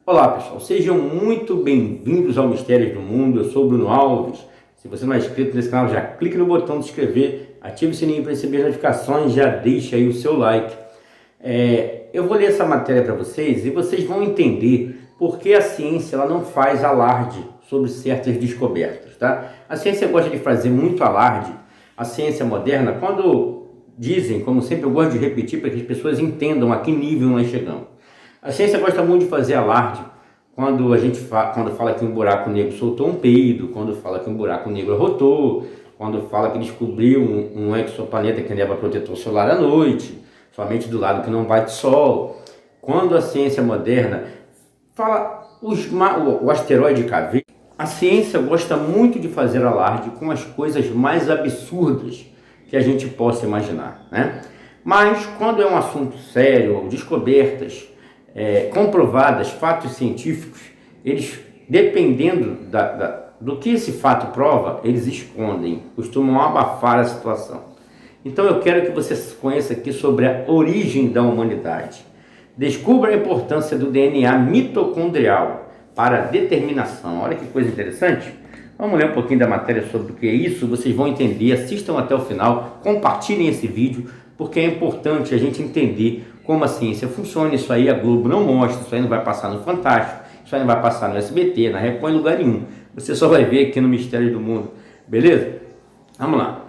Olá pessoal, sejam muito bem-vindos ao Mistérios do Mundo. Eu sou o Bruno Alves. Se você não é inscrito nesse canal, já clique no botão de inscrever, ative o sininho para receber as notificações, já deixa aí o seu like. Eu vou ler essa matéria para vocês e vocês vão entender por que a ciência ela não faz alarde sobre certas descobertas, tá? A ciência gosta de fazer muito alarde. A ciência moderna, quando dizem, como sempre eu gosto de repetir para que as pessoas entendam a que nível nós chegamos. A ciência gosta muito de fazer alarde quando fala que um buraco negro soltou um peido, quando fala que um buraco negro arrotou, quando fala que descobriu um exoplaneta que leva protetor solar à noite, somente do lado que não bate sol. Quando a ciência moderna fala o asteroide Caveira, a ciência gosta muito de fazer alarde com as coisas mais absurdas que a gente possa imaginar, né? Mas quando é um assunto sério, ou descobertas comprovadas, fatos científicos, eles, dependendo do que esse fato prova, eles escondem, costumam abafar a situação. Então eu quero que você conheça aqui sobre a origem da humanidade. Descubra a importância do DNA mitocondrial para a determinação. Olha que coisa interessante. Vamos ler um pouquinho da matéria sobre o que é isso, vocês vão entender, assistam até o final, compartilhem esse vídeo, porque é importante a gente entender como a ciência funciona. Isso aí a Globo não mostra, isso aí não vai passar no Fantástico, isso aí não vai passar no SBT, na Record, em lugar nenhum. Você só vai ver aqui no Mistério do Mundo, beleza? Vamos lá.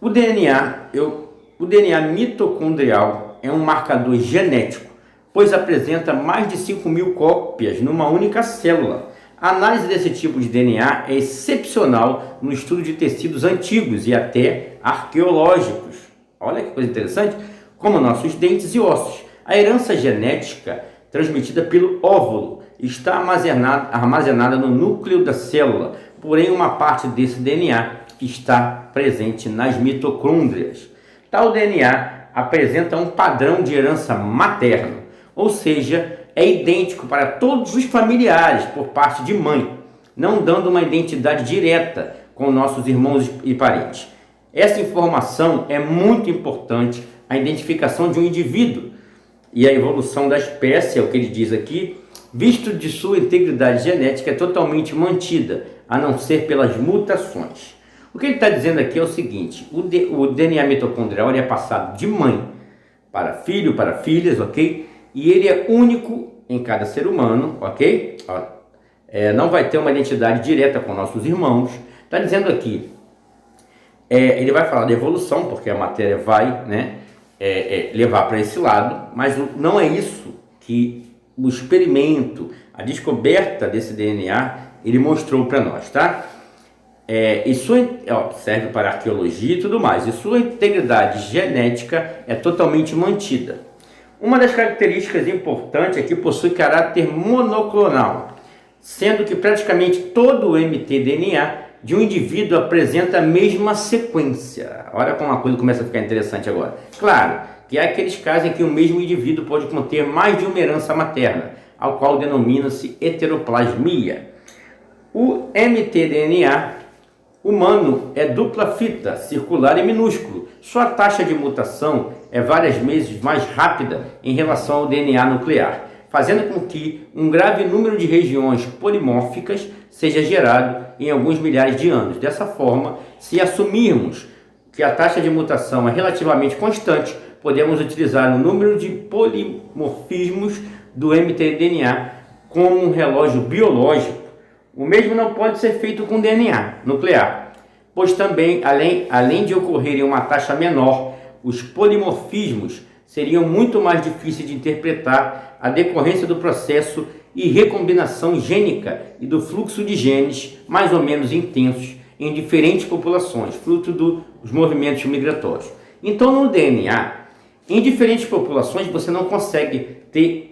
O DNA mitocondrial é um marcador genético, pois apresenta mais de 5.000 cópias numa única célula. A análise desse tipo de DNA é excepcional no estudo de tecidos antigos e até arqueológicos. Olha que coisa interessante, como nossos dentes e ossos. A herança genética transmitida pelo óvulo está armazenada no núcleo da célula, porém uma parte desse DNA está presente nas mitocôndrias. Tal DNA apresenta um padrão de herança materno, ou seja, é idêntico para todos os familiares por parte de mãe, não dando uma identidade direta com nossos irmãos e parentes. Essa informação é muito importante, a identificação de um indivíduo e a evolução da espécie, é o que ele diz aqui, visto de sua integridade genética é totalmente mantida, a não ser pelas mutações. O que ele está dizendo aqui é o seguinte: o DNA mitocondrial ele é passado de mãe para filho, para filhas, ok? E ele é único em cada ser humano, ok? Não vai ter uma identidade direta com nossos irmãos. Está dizendo aqui, ele vai falar da evolução, porque a matéria vai, né, levar para esse lado, mas não é isso que o experimento, a descoberta desse DNA, ele mostrou para nós, tá? Isso serve para arqueologia e tudo mais, e sua integridade genética é totalmente mantida. Uma das características importantes é que possui caráter monoclonal, sendo que praticamente todo o mtDNA de um indivíduo apresenta a mesma sequência. Olha como a coisa começa a ficar interessante agora. Claro que há aqueles casos em que o mesmo indivíduo pode conter mais de uma herança materna, ao qual denomina-se heteroplasmia. O mtDNA humano é dupla fita, circular e minúsculo. Sua taxa de mutação é várias vezes mais rápida em relação ao DNA nuclear, fazendo com que um grave número de regiões polimórficas seja gerado em alguns milhares de anos. Dessa forma, se assumirmos que a taxa de mutação é relativamente constante, podemos utilizar o número de polimorfismos do mtDNA como um relógio biológico. O mesmo não pode ser feito com DNA nuclear, pois também, além de ocorrer em uma taxa menor, os polimorfismos seriam muito mais difíceis de interpretar a decorrência do processo e recombinação gênica e do fluxo de genes mais ou menos intensos em diferentes populações, fruto dos movimentos migratórios. Então, no DNA, em diferentes populações, você não consegue ter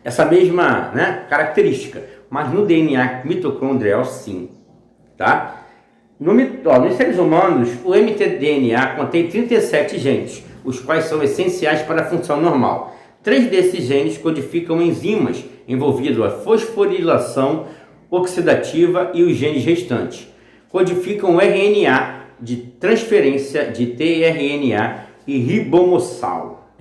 essa mesma, né, característica, mas no DNA mitocondrial sim, tá? Nos seres humanos, o mtDNA contém 37 genes, os quais são essenciais para a função normal. 3 desses genes codificam enzimas envolvidas a fosforilação oxidativa e os genes restantes codificam o RNA de transferência de tRNA e ribossomal,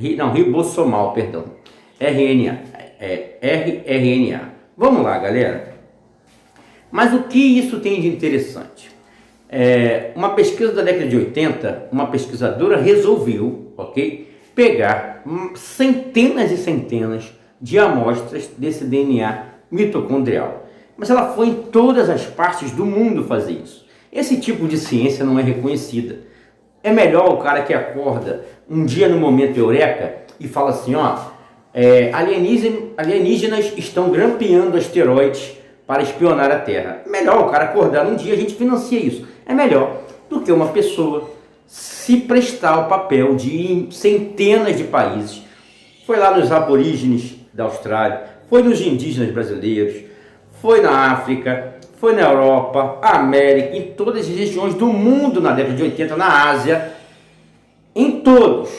RNA. rRNA. Vamos lá, galera. Mas o que isso tem de interessante? Uma pesquisa da década de 80, uma pesquisadora resolveu, pegar centenas e centenas de amostras desse DNA mitocondrial. Mas ela foi em todas as partes do mundo fazer isso. Esse tipo de ciência não é reconhecida. É melhor o cara que acorda um dia no momento eureka e fala assim, alienígenas estão grampeando asteroides para espionar a Terra. É melhor o cara acordar um dia, a gente financia isso. É melhor do que uma pessoa se prestar ao papel de ir em centenas de países. Foi lá nos aborígenes da Austrália, foi nos indígenas brasileiros, foi na África, foi na Europa, América, em todas as regiões do mundo na década de 80, na Ásia, em todos.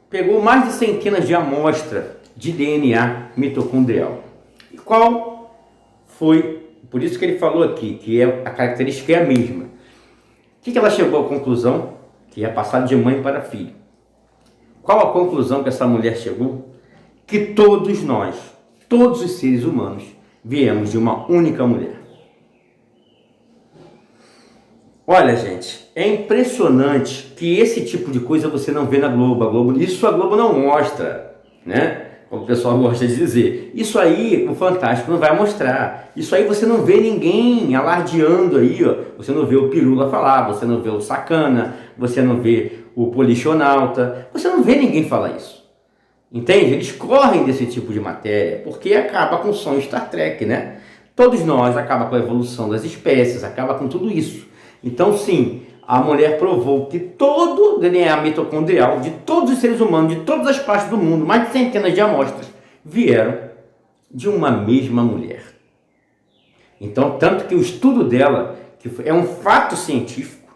Pegou mais de centenas de amostras de DNA mitocondrial. E qual foi, por isso que ele falou aqui, que a característica é a mesma. O que ela chegou à conclusão? Que é passar de mãe para filho. Qual a conclusão que essa mulher chegou? Que todos nós, todos os seres humanos, viemos de uma única mulher. Olha, gente, é impressionante que esse tipo de coisa você não vê na Globo. Isso a Globo não mostra, né? Como o pessoal gosta de dizer. Isso aí o Fantástico não vai mostrar. Isso aí você não vê ninguém alardeando aí, ó. Você não vê o Pirula falar, você não vê o Sacana, você não vê o Polichonauta, você não vê ninguém falar isso. Entende? Eles correm desse tipo de matéria porque acaba com o sonho Star Trek, né? Todos nós, acaba com a evolução das espécies, acaba com tudo isso. Então, sim, a mulher provou que todo o DNA mitocondrial de todos os seres humanos, de todas as partes do mundo, mais de centenas de amostras, vieram de uma mesma mulher. Então, tanto que o estudo dela, que é um fato científico,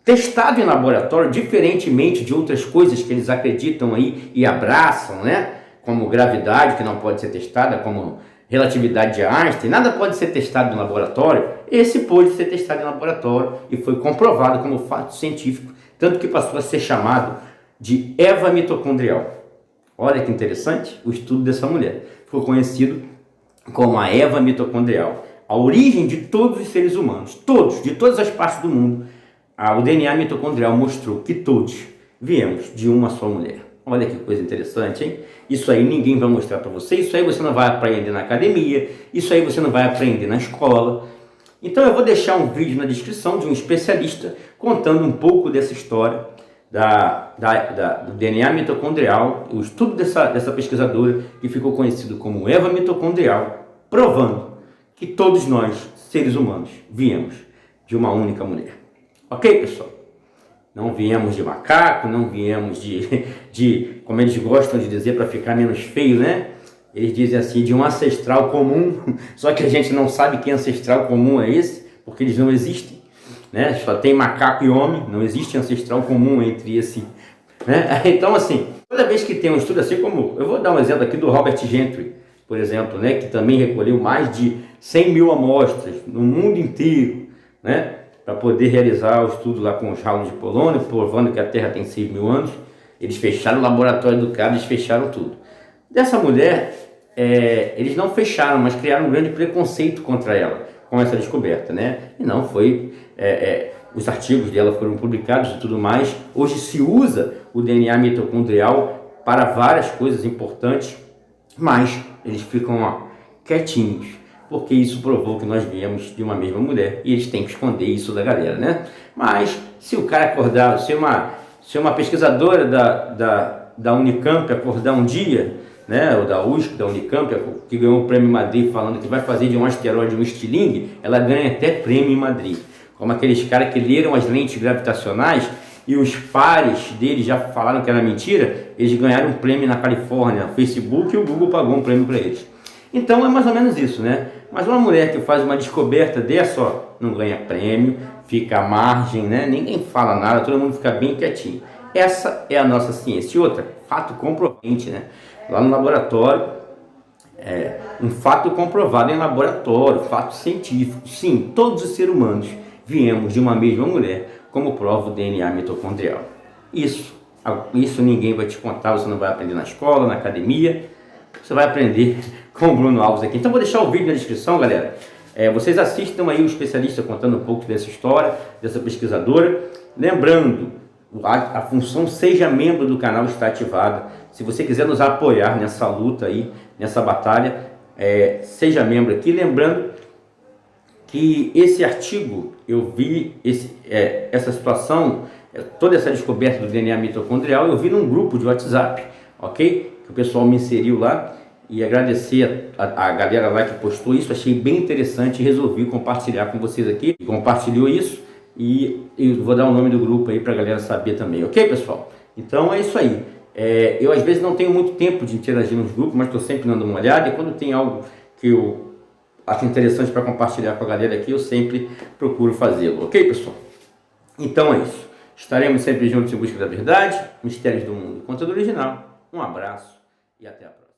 testado em laboratório, diferentemente de outras coisas que eles acreditam aí e abraçam, né? Como gravidade, que não pode ser testada, como relatividade de Einstein, nada pode ser testado em laboratório. Esse pôde ser testado em laboratório e foi comprovado como fato científico, tanto que passou a ser chamado de Eva mitocondrial. Olha que interessante o estudo dessa mulher. Ficou conhecido como a Eva mitocondrial. A origem de todos os seres humanos, todos, de todas as partes do mundo, o DNA mitocondrial mostrou que todos viemos de uma só mulher. Olha que coisa interessante, hein? Isso aí ninguém vai mostrar para você, isso aí você não vai aprender na academia, isso aí você não vai aprender na escola. Então eu vou deixar um vídeo na descrição de um especialista contando um pouco dessa história do DNA mitocondrial, o estudo dessa pesquisadora que ficou conhecido como Eva mitocondrial, provando que todos nós, seres humanos, viemos de uma única mulher. Ok, pessoal? Não viemos de macaco, não viemos de como eles gostam de dizer para ficar menos feio, né? Eles dizem assim, de um ancestral comum, só que a gente não sabe que ancestral comum é esse, porque eles não existem, né? Só tem macaco e homem, não existe ancestral comum entre esse, né? Então, assim, toda vez que tem um estudo assim como, eu vou dar um exemplo aqui do Robert Gentry, por exemplo, né? Que também recolheu mais de 100 mil amostras no mundo inteiro, né? Para poder realizar o estudo lá com os raunos de polônio, provando que a Terra tem 6 mil anos. Eles fecharam o laboratório do cara, eles fecharam tudo. Dessa mulher, eles não fecharam, mas criaram um grande preconceito contra ela, com essa descoberta, né? E não foi... os artigos dela foram publicados e tudo mais. Hoje se usa o DNA mitocondrial para várias coisas importantes, mas eles ficam quietinhos, porque isso provou que nós viemos de uma mesma mulher e eles têm que esconder isso da galera, né? Mas se o cara acordar, se uma pesquisadora da Unicamp acordar um dia, né, ou da USP, da Unicamp, que ganhou o prêmio em Madrid falando que vai fazer de um asteroide um estilingue, ela ganha até prêmio em Madrid. Como aqueles caras que leram as lentes gravitacionais e os pares deles já falaram que era mentira, eles ganharam um prêmio na Califórnia, o Facebook e o Google pagou um prêmio para eles. Então é mais ou menos isso, né? Mas uma mulher que faz uma descoberta dessa, ó, não ganha prêmio, fica à margem, né? Ninguém fala nada, todo mundo fica bem quietinho. Essa é a nossa ciência. E outra, fato comprovante, né? Lá no laboratório, um fato comprovado em laboratório, fato científico. Sim, todos os seres humanos viemos de uma mesma mulher, como prova o DNA mitocondrial. Isso ninguém vai te contar, você não vai aprender na escola, na academia. você vai aprender com o Bruno Alves aqui. Então vou deixar o vídeo na descrição, galera. Vocês assistam aí o especialista contando um pouco dessa história, dessa pesquisadora. Lembrando, a função Seja Membro do canal está ativada. Se você quiser nos apoiar nessa luta aí, nessa batalha, seja membro aqui. Lembrando que esse artigo, eu vi essa situação, toda essa descoberta do DNA mitocondrial, eu vi num grupo de WhatsApp, ok? Que o pessoal me inseriu lá, e agradecer a galera lá que postou isso, achei bem interessante e resolvi compartilhar com vocês aqui. Compartilhou isso e eu vou dar o nome do grupo aí para a galera saber também, ok, pessoal? Então é isso aí. Eu às vezes não tenho muito tempo de interagir nos grupos, mas estou sempre dando uma olhada, e quando tem algo que eu acho interessante para compartilhar com a galera aqui, eu sempre procuro fazê-lo, ok, pessoal? Então é isso. Estaremos sempre juntos em busca da verdade, mistérios do mundo, conteúdo original. Um abraço e até a próxima.